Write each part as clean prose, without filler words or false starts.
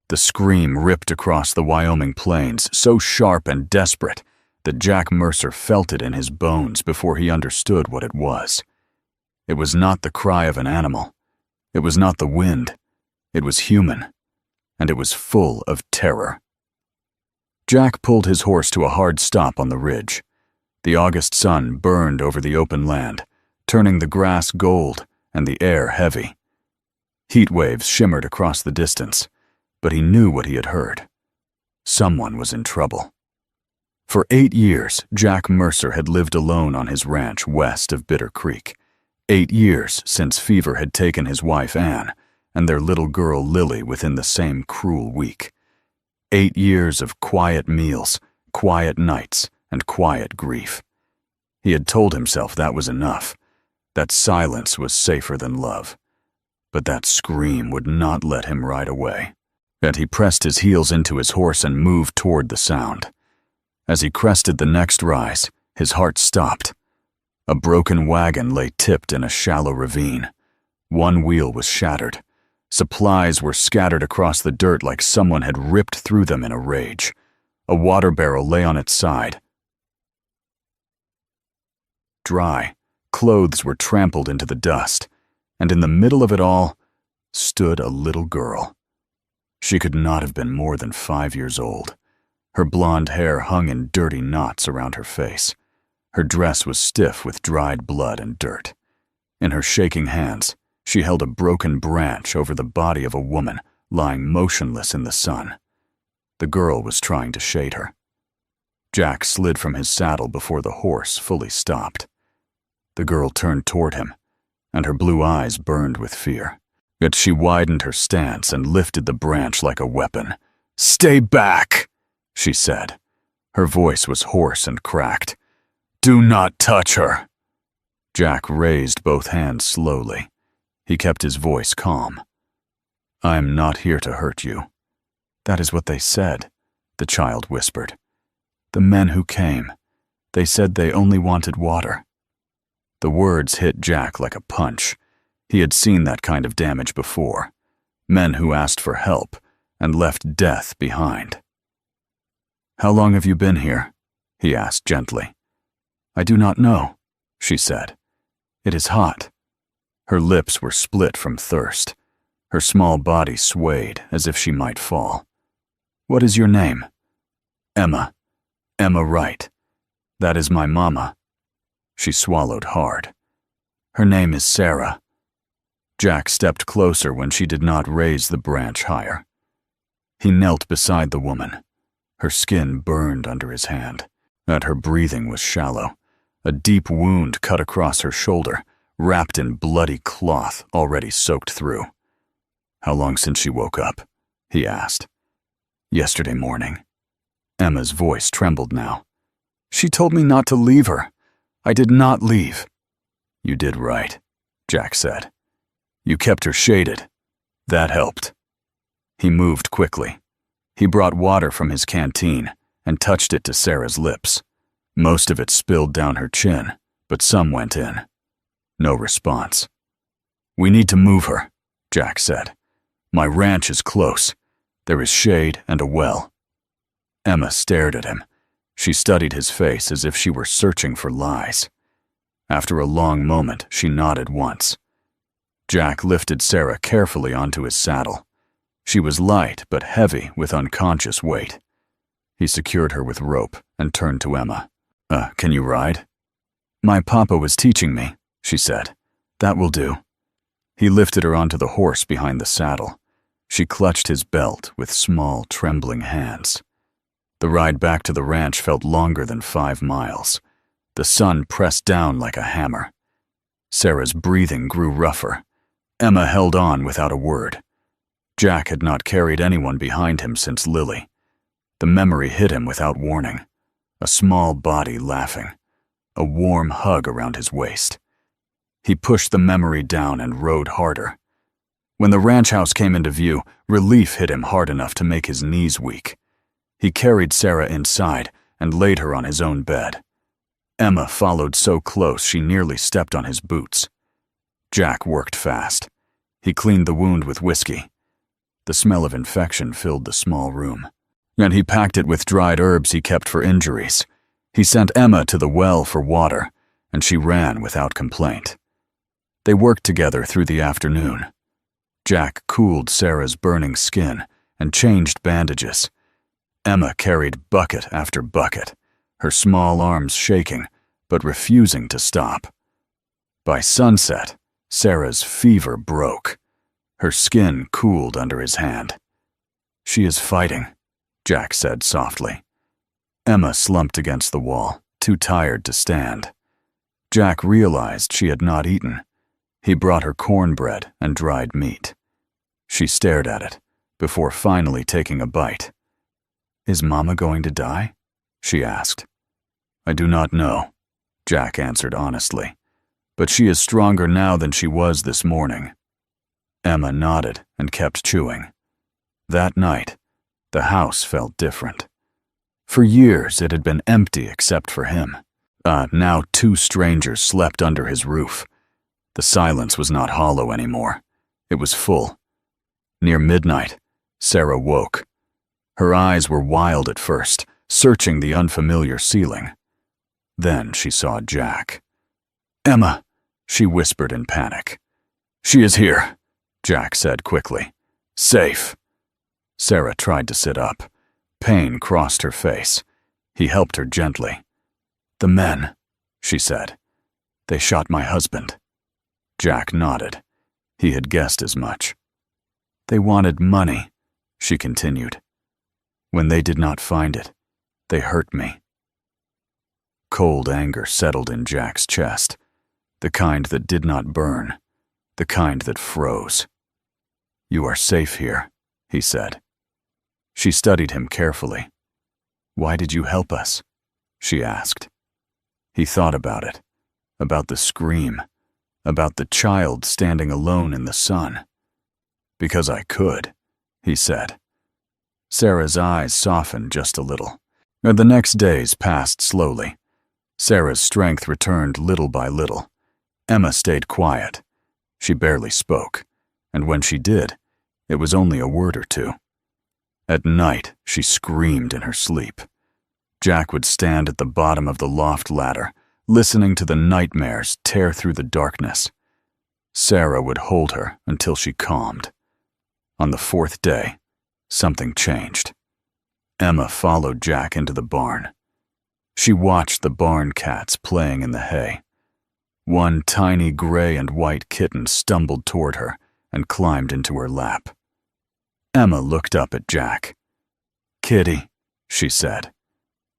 The scream ripped across the Wyoming plains, so sharp and desperate that Jack Mercer felt it in his bones before he understood what it was. It was not the cry of an animal. It was not the wind. It was human, and it was full of terror. Jack pulled his horse to a hard stop on the ridge. The August sun burned over the open land, turning the grass gold and the air heavy. Heat waves shimmered across the distance, but he knew what he had heard. Someone was in trouble. For 8 years, Jack Mercer had lived alone on his ranch west of Bitter Creek. 8 years since fever had taken his wife Ann and their little girl Lily within the same cruel week. 8 years of quiet meals, quiet nights, and quiet grief. He had told himself that was enough, that silence was safer than love. But that scream would not let him ride away. Yet he pressed his heels into his horse and moved toward the sound. As he crested the next rise, his heart stopped. A broken wagon lay tipped in a shallow ravine. One wheel was shattered. Supplies were scattered across the dirt like someone had ripped through them in a rage. A water barrel lay on its side. Dry, clothes were trampled into the dust, and in the middle of it all stood a little girl. She could not have been more than 5 years old. Her blonde hair hung in dirty knots around her face. Her dress was stiff with dried blood and dirt. In her shaking hands, she held a broken branch over the body of a woman lying motionless in the sun. The girl was trying to shade her. Jack slid from his saddle before the horse fully stopped. The girl turned toward him, and her blue eyes burned with fear. Yet she widened her stance and lifted the branch like a weapon. "Stay back," she said. Her voice was hoarse and cracked. "Do not touch her." Jack raised both hands slowly. He kept his voice calm. "I am not here to hurt you." "That is what they said," the child whispered. "The men who came, they said they only wanted water." The words hit Jack like a punch. He had seen that kind of damage before. Men who asked for help and left death behind. "How long have you been here?" he asked gently. "I do not know," she said. "It is hot." Her lips were split from thirst. Her small body swayed as if she might fall. "What is your name?" "Emma. Emma Wright. That is my mama." She swallowed hard. "Her name is Sarah." Jack stepped closer when she did not raise the branch higher. He knelt beside the woman. Her skin burned under his hand, and her breathing was shallow. A deep wound cut across her shoulder, wrapped in bloody cloth already soaked through. "How long since she woke up?" he asked. "Yesterday morning." Emma's voice trembled now. "She told me not to leave her. I did not leave." "You did right," Jack said. "You kept her shaded. That helped." He moved quickly. He brought water from his canteen and touched it to Sarah's lips. Most of it spilled down her chin, but some went in. No response. "We need to move her," Jack said. "My ranch is close. There is shade and a well." Emma stared at him. She studied his face as if she were searching for lies. After a long moment, she nodded once. Jack lifted Sarah carefully onto his saddle. She was light but heavy with unconscious weight. He secured her with rope and turned to Emma. Can you ride?" "My papa was teaching me," she said. "That will do." He lifted her onto the horse behind the saddle. She clutched his belt with small, trembling hands. The ride back to the ranch felt longer than 5 miles. The sun pressed down like a hammer. Sarah's breathing grew rougher. Emma held on without a word. Jack had not carried anyone behind him since Lily. The memory hit him without warning. A small body laughing. A warm hug around his waist. He pushed the memory down and rode harder. When the ranch house came into view, relief hit him hard enough to make his knees weak. He carried Sarah inside and laid her on his own bed. Emma followed so close she nearly stepped on his boots. Jack worked fast. He cleaned the wound with whiskey. The smell of infection filled the small room, and he packed it with dried herbs he kept for injuries. He sent Emma to the well for water, and she ran without complaint. They worked together through the afternoon. Jack cooled Sarah's burning skin and changed bandages. Emma carried bucket after bucket, her small arms shaking, but refusing to stop. By sunset, Sarah's fever broke. Her skin cooled under his hand. "She is fighting," Jack said softly. Emma slumped against the wall, too tired to stand. Jack realized she had not eaten. He brought her cornbread and dried meat. She stared at it, before finally taking a bite. "Is Mama going to die?" she asked. "I do not know," Jack answered honestly, "but she is stronger now than she was this morning." Emma nodded and kept chewing. That night, the house felt different. For years it had been empty except for him. Now 2 strangers slept under his roof. The silence was not hollow anymore. It was full. Near midnight, Sarah woke. Her eyes were wild at first, searching the unfamiliar ceiling. Then she saw Jack. "Emma," she whispered in panic. "She is here," Jack said quickly. "Safe." Sarah tried to sit up. Pain crossed her face. He helped her gently. "The men," she said. "They shot my husband." Jack nodded. He had guessed as much. "They wanted money," she continued. "When they did not find it, they hurt me." Cold anger settled in Jack's chest, the kind that did not burn, the kind that froze. "You are safe here," he said. She studied him carefully. "Why did you help us?" she asked. He thought about it, about the scream, about the child standing alone in the sun. "Because I could," he said. Sarah's eyes softened just a little. The next days passed slowly. Sarah's strength returned little by little. Emma stayed quiet. She barely spoke, and when she did, it was only a word or two. At night, she screamed in her sleep. Jack would stand at the bottom of the loft ladder, listening to the nightmares tear through the darkness. Sarah would hold her until she calmed. On the 4th day, something changed. Emma followed Jack into the barn. She watched the barn cats playing in the hay. One tiny gray and white kitten stumbled toward her and climbed into her lap. Emma looked up at Jack. "Kitty," she said.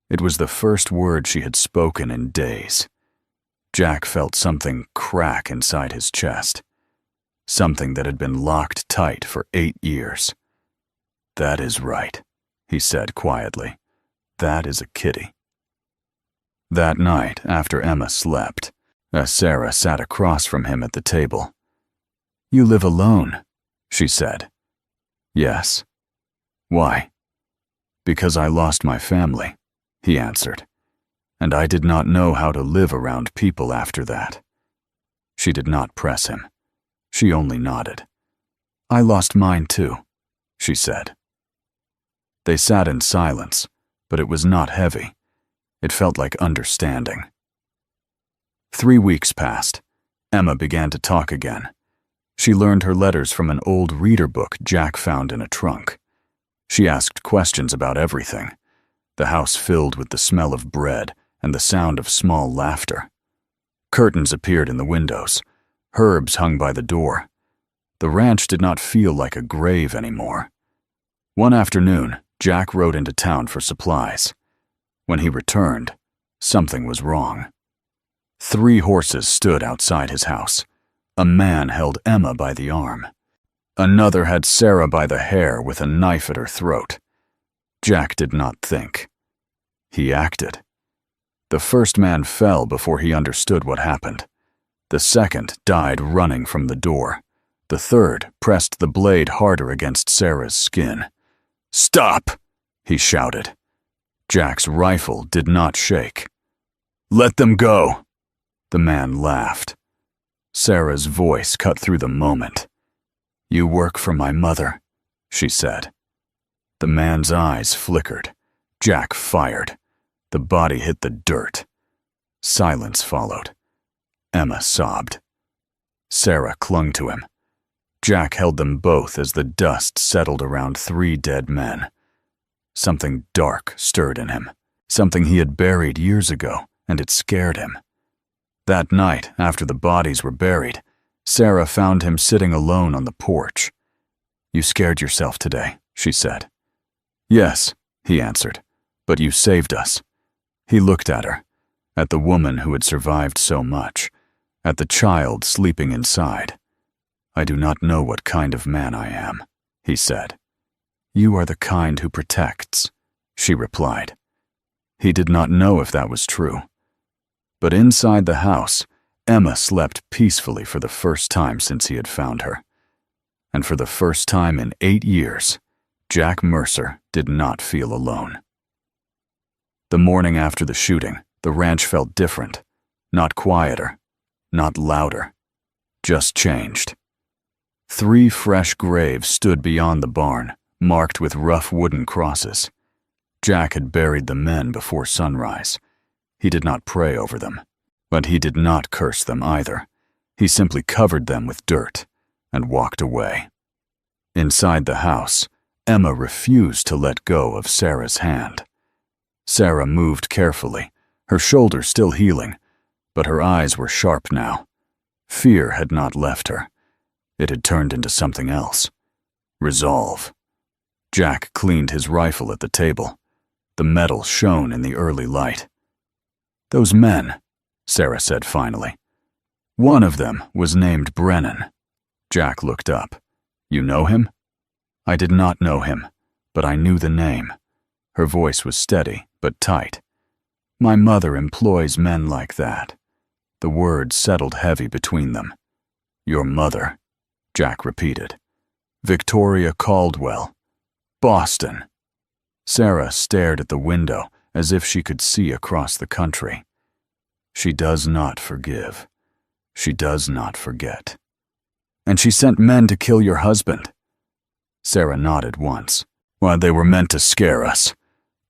It was the first word she had spoken in days. Jack felt something crack inside his chest, something that had been locked tight for 8 years. "That is right," he said quietly. "That is a kitty." That night, after Emma slept, Sarah sat across from him at the table. "You live alone," she said. "Yes." "Why?" "Because I lost my family," he answered, "and I did not know how to live around people after that." She did not press him. She only nodded. "I lost mine too," she said. They sat in silence, but it was not heavy. It felt like understanding. 3 weeks passed. Emma began to talk again. She learned her letters from an old reader book Jack found in a trunk. She asked questions about everything. The house filled with the smell of bread and the sound of small laughter. Curtains appeared in the windows. Herbs hung by the door. The ranch did not feel like a grave anymore. One afternoon, Jack rode into town for supplies. When he returned, something was wrong. 3 horses stood outside his house. A man held Emma by the arm. Another had Sarah by the hair with a knife at her throat. Jack did not think. He acted. The first man fell before he understood what happened. The second died running from the door. The third pressed the blade harder against Sarah's skin. "Stop!" he shouted. Jack's rifle did not shake. "Let them go!" The man laughed. Sarah's voice cut through the moment. "You work for my mother," she said. The man's eyes flickered. Jack fired. The body hit the dirt. Silence followed. Emma sobbed. Sarah clung to him. Jack held them both as the dust settled around 3 dead men. Something dark stirred in him, something he had buried years ago, and it scared him. That night, after the bodies were buried, Sarah found him sitting alone on the porch. "You scared yourself today," she said. "Yes," he answered, "but you saved us." He looked at her, at the woman who had survived so much, at the child sleeping inside. "I do not know what kind of man I am," he said. "You are the kind who protects," she replied. He did not know if that was true. But inside the house, Emma slept peacefully for the first time since he had found her. And for the first time in 8 years, Jack Mercer did not feel alone. The morning after the shooting, the ranch felt different. Not quieter, not louder, just changed. 3 fresh graves stood beyond the barn, marked with rough wooden crosses. Jack had buried the men before sunrise. He did not pray over them, but he did not curse them either. He simply covered them with dirt and walked away. Inside the house, Emma refused to let go of Sarah's hand. Sarah moved carefully, her shoulder still healing, but her eyes were sharp now. Fear had not left her. It had turned into something else. Resolve. Jack cleaned his rifle at the table. The metal shone in the early light. "Those men," Sarah said finally. "One of them was named Brennan." Jack looked up. "You know him?" "I did not know him, but I knew the name." Her voice was steady, but tight. "My mother employs men like that." The words settled heavy between them. "Your mother," Jack repeated. "Victoria Caldwell. Boston." Sarah stared at the window as if she could see across the country. "She does not forgive. She does not forget." "And she sent men to kill your husband?" Sarah nodded once. "Why, they were meant to scare us.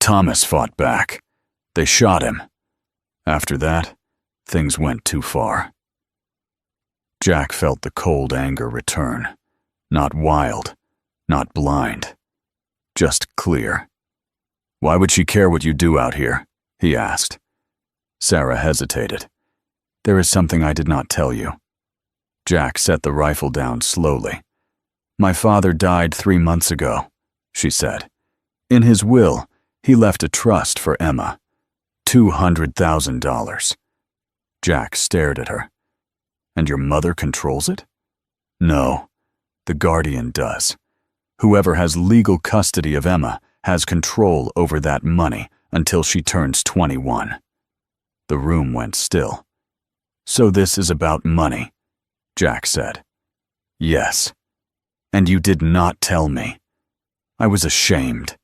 Thomas fought back. They shot him. After that, things went too far." Jack felt the cold anger return. Not wild, not blind, just clear. "Why would she care what you do out here?" he asked. Sarah hesitated. "There is something I did not tell you." Jack set the rifle down slowly. "My father died 3 months ago," she said. "In his will, he left a trust for Emma. $200,000. Jack stared at her. "And your mother controls it?" "No, the guardian does. Whoever has legal custody of Emma has control over that money until she turns 21. The room went still. "So this is about money," Jack said. "Yes. And you did not tell me." "I was ashamed."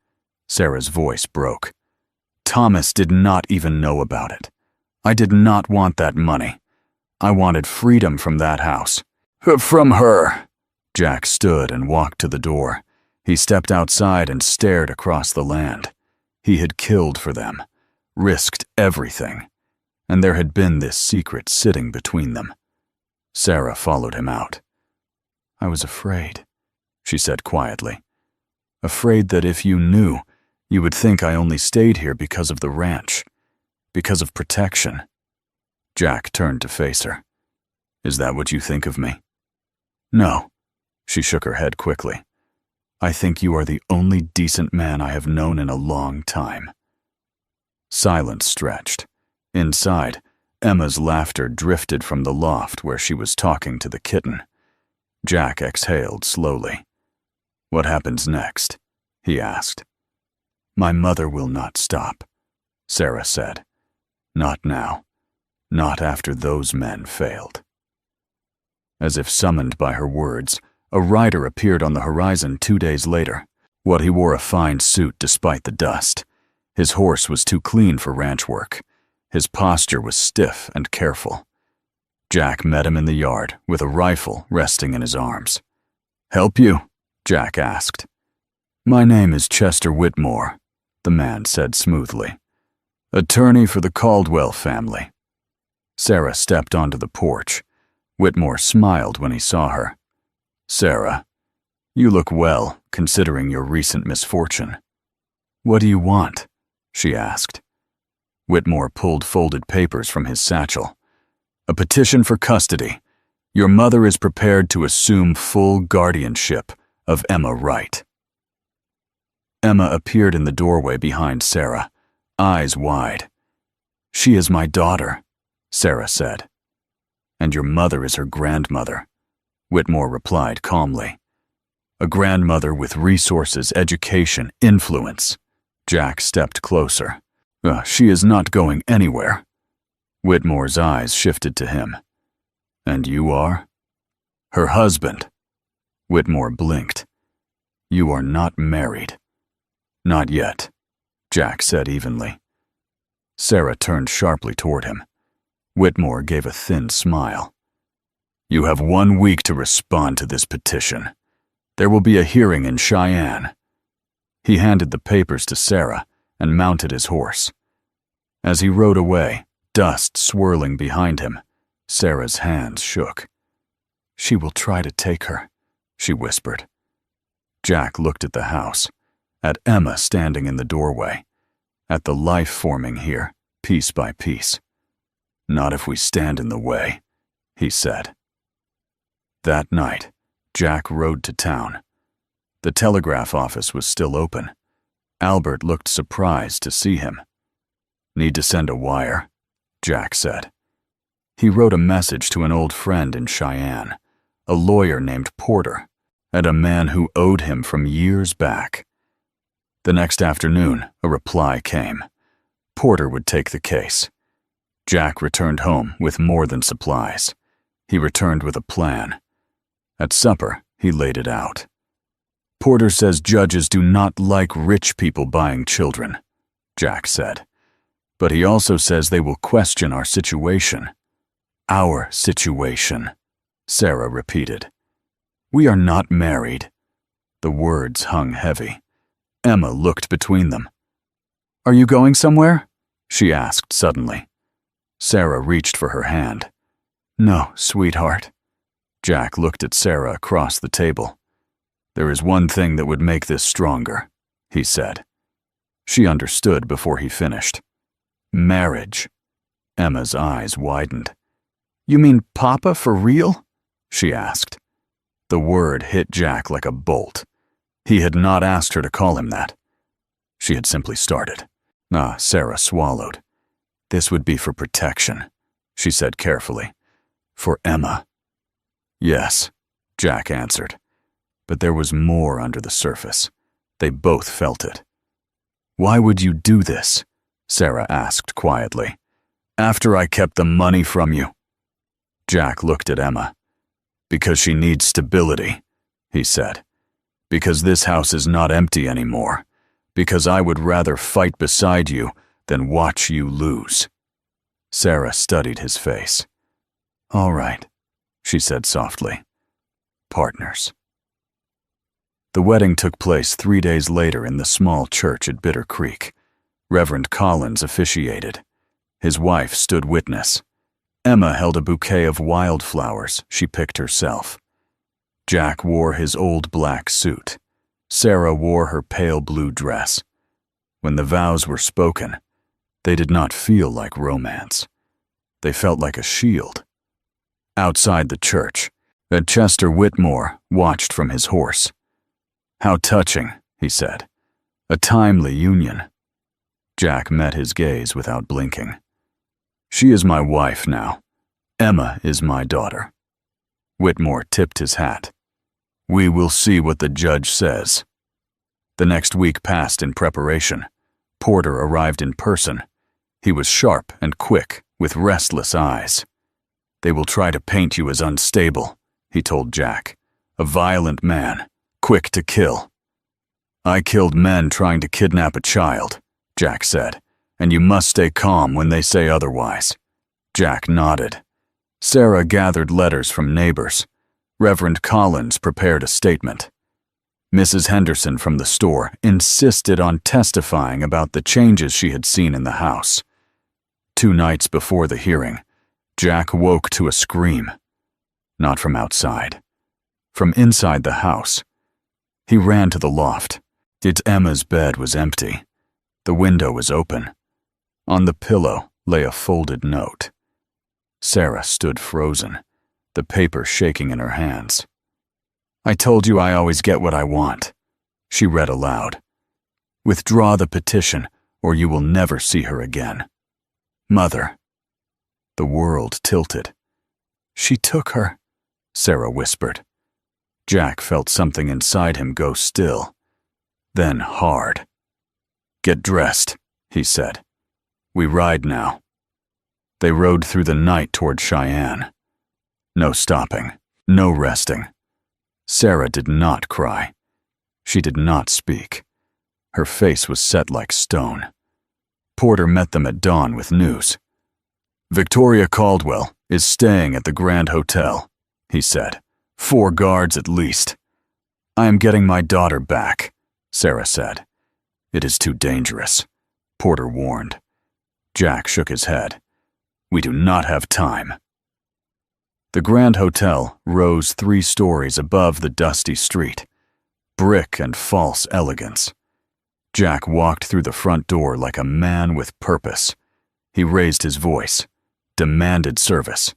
Sarah's voice broke. "Thomas did not even know about it. I did not want that money. I wanted freedom from that house." "From her." Jack stood and walked to the door. He stepped outside and stared across the land. He had killed for them, risked everything, and there had been this secret sitting between them. Sarah followed him out. "I was afraid," she said quietly. "Afraid that if you knew, you would think I only stayed here because of the ranch, because of protection." Jack turned to face her. "Is that what you think of me?" "No," she shook her head quickly. "I think you are the only decent man I have known in a long time." Silence stretched. Inside, Emma's laughter drifted from the loft where she was talking to the kitten. Jack exhaled slowly. "What happens next?" he asked. "My mother will not stop," Sarah said. "Not now. Not after those men failed." As if summoned by her words, a rider appeared on the horizon 2 days later. Well, he wore a fine suit despite the dust. His horse was too clean for ranch work. His posture was stiff and careful. Jack met him in the yard with a rifle resting in his arms. "Help you?" Jack asked. "My name is Chester Whitmore," the man said smoothly. "Attorney for the Caldwell family." Sarah stepped onto the porch. Whitmore smiled when he saw her. "Sarah, you look well, considering your recent misfortune." "What do you want?" she asked. Whitmore pulled folded papers from his satchel. "A petition for custody. Your mother is prepared to assume full guardianship of Emma Wright." Emma appeared in the doorway behind Sarah, eyes wide. "She is my daughter," Sarah said. "And your mother is her grandmother," Whitmore replied calmly. "A grandmother with resources, education, influence." Jack stepped closer. "She is not going anywhere." Whitmore's eyes shifted to him. "And you are?" "Her husband." Whitmore blinked. "You are not married." "Not yet," Jack said evenly. Sarah turned sharply toward him. Whitmore gave a thin smile. "You have 1 week to respond to this petition. There will be a hearing in Cheyenne." He handed the papers to Sarah and mounted his horse. As he rode away, dust swirling behind him, Sarah's hands shook. "She will try to take her," she whispered. Jack looked at the house, at Emma standing in the doorway, at the life forming here, piece by piece. "Not if we stand in the way," he said. That night, Jack rode to town. The telegraph office was still open. Albert looked surprised to see him. "Need to send a wire," Jack said. He wrote a message to an old friend in Cheyenne, a lawyer named Porter, and a man who owed him from years back. The next afternoon, a reply came. Porter would take the case. Jack returned home with more than supplies. He returned with a plan. At supper, he laid it out. "Porter says judges do not like rich people buying children," Jack said. "But he also says they will question our situation." "Our situation," Sarah repeated. "We are not married." The words hung heavy. Emma looked between them. "Are you going somewhere?" she asked suddenly. Sarah reached for her hand. "No, sweetheart." Jack looked at Sarah across the table. "There is one thing that would make this stronger," he said. She understood before he finished. "Marriage." Emma's eyes widened. "You mean Papa for real?" she asked. The word hit Jack like a bolt. He had not asked her to call him that. She had simply started. Sarah swallowed. "This would be for protection," she said carefully. "For Emma." "Yes," Jack answered. But there was more under the surface. They both felt it. "Why would you do this?" Sarah asked quietly. "After I kept the money from you." Jack looked at Emma. "Because she needs stability," he said. "Because this house is not empty anymore. Because I would rather fight beside you than watch you lose." Sarah studied his face. "All right," she said softly. "Partners." The wedding took place 3 days later in the small church at Bitter Creek. Reverend Collins officiated. His wife stood witness. Emma held a bouquet of wildflowers she picked herself. Jack wore his old black suit. Sarah wore her pale blue dress. When the vows were spoken, they did not feel like romance. They felt like a shield. Outside the church, Chester Whitmore watched from his horse. "How touching," he said. "A timely union." Jack met his gaze without blinking. "She is my wife now. Emma is my daughter." Whitmore tipped his hat. "We will see what the judge says." The next week passed in preparation. Porter arrived in person. He was sharp and quick, with restless eyes. "They will try to paint you as unstable," he told Jack. "A violent man, quick to kill." "I killed men trying to kidnap a child," Jack said, "and you must stay calm when they say otherwise." Jack nodded. Sarah gathered letters from neighbors. Reverend Collins prepared a statement. Mrs. Henderson from the store insisted on testifying about the changes she had seen in the house. 2 nights before the hearing, Jack woke to a scream. Not from outside. From inside the house. He ran to the loft. Emma's bed was empty. The window was open. On the pillow lay a folded note. Sarah stood frozen, the paper shaking in her hands. "I told you I always get what I want," she read aloud. "Withdraw the petition, or you will never see her again. Mother." The world tilted. "She took her," Sarah whispered. Jack felt something inside him go still, then hard. "Get dressed," he said. "We ride now." They rode through the night toward Cheyenne. No stopping, no resting. Sarah did not cry. She did not speak. Her face was set like stone. Porter met them at dawn with news. "Victoria Caldwell is staying at the Grand Hotel," he said. "4 guards at least." "I am getting my daughter back," Sarah said. "It is too dangerous," Porter warned. Jack shook his head. "We do not have time." The Grand Hotel rose 3 stories above the dusty street. Brick and false elegance. Jack walked through the front door like a man with purpose. He raised his voice, demanded service,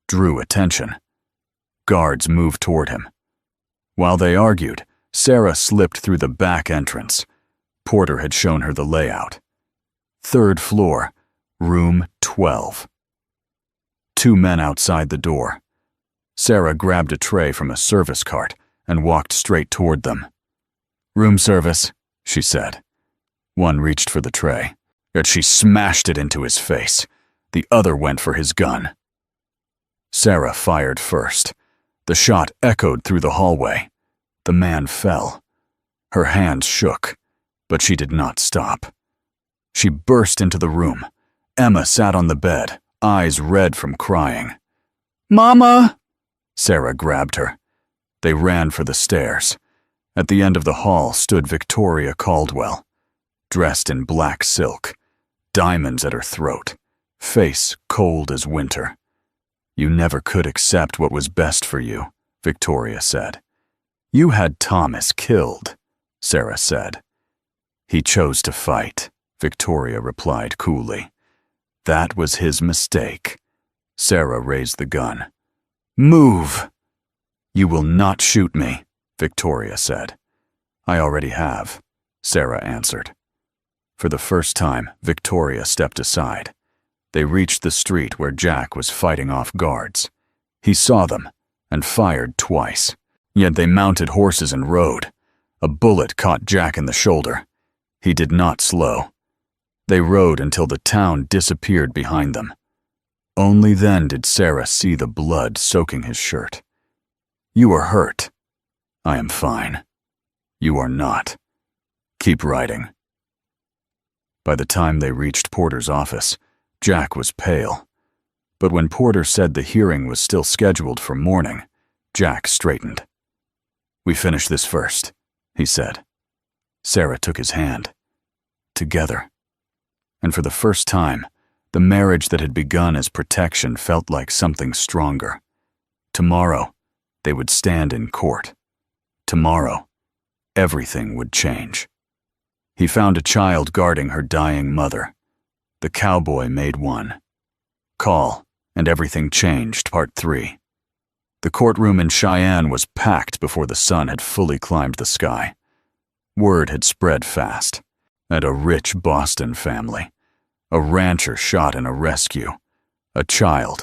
drew attention. Guards moved toward him. While they argued, Sarah slipped through the back entrance. Porter had shown her the layout. 3rd floor, room 12. 2 men outside the door. Sarah grabbed a tray from a service cart and walked straight toward them. "Room service," she said. One reached for the tray, yet she smashed it into his face. The other went for his gun. Sarah fired first. The shot echoed through the hallway. The man fell. Her hands shook, but she did not stop. She burst into the room. Emma sat on the bed, eyes red from crying. "Mama!" Sarah grabbed her. They ran for the stairs. At the end of the hall stood Victoria Caldwell, dressed in black silk, diamonds at her throat, face cold as winter. "You never could accept what was best for you," Victoria said. "You had Thomas killed," Sarah said. "He chose to fight," Victoria replied coolly. "That was his mistake." Sarah raised the gun. "Move!" "You will not shoot me," Victoria said. "I already have," Sarah answered. For the first time, Victoria stepped aside. They reached the street where Jack was fighting off guards. He saw them and fired twice. Yet they mounted horses and rode. A bullet caught Jack in the shoulder. He did not slow. They rode until the town disappeared behind them. Only then did Sarah see the blood soaking his shirt. "You are hurt." "I am fine." "You are not. Keep riding." By the time they reached Porter's office, Jack was pale. But when Porter said the hearing was still scheduled for morning, Jack straightened. "We finish this first," he said. Sarah took his hand. Together. And for the first time, the marriage that had begun as protection felt like something stronger. Tomorrow, they would stand in court. Tomorrow, everything would change. He found a child guarding her dying mother. The cowboy made one. Call, and everything changed, Part 3. The courtroom in Cheyenne was packed before the sun had fully climbed the sky. Word had spread fast. And a rich Boston family. A rancher shot in a rescue. A child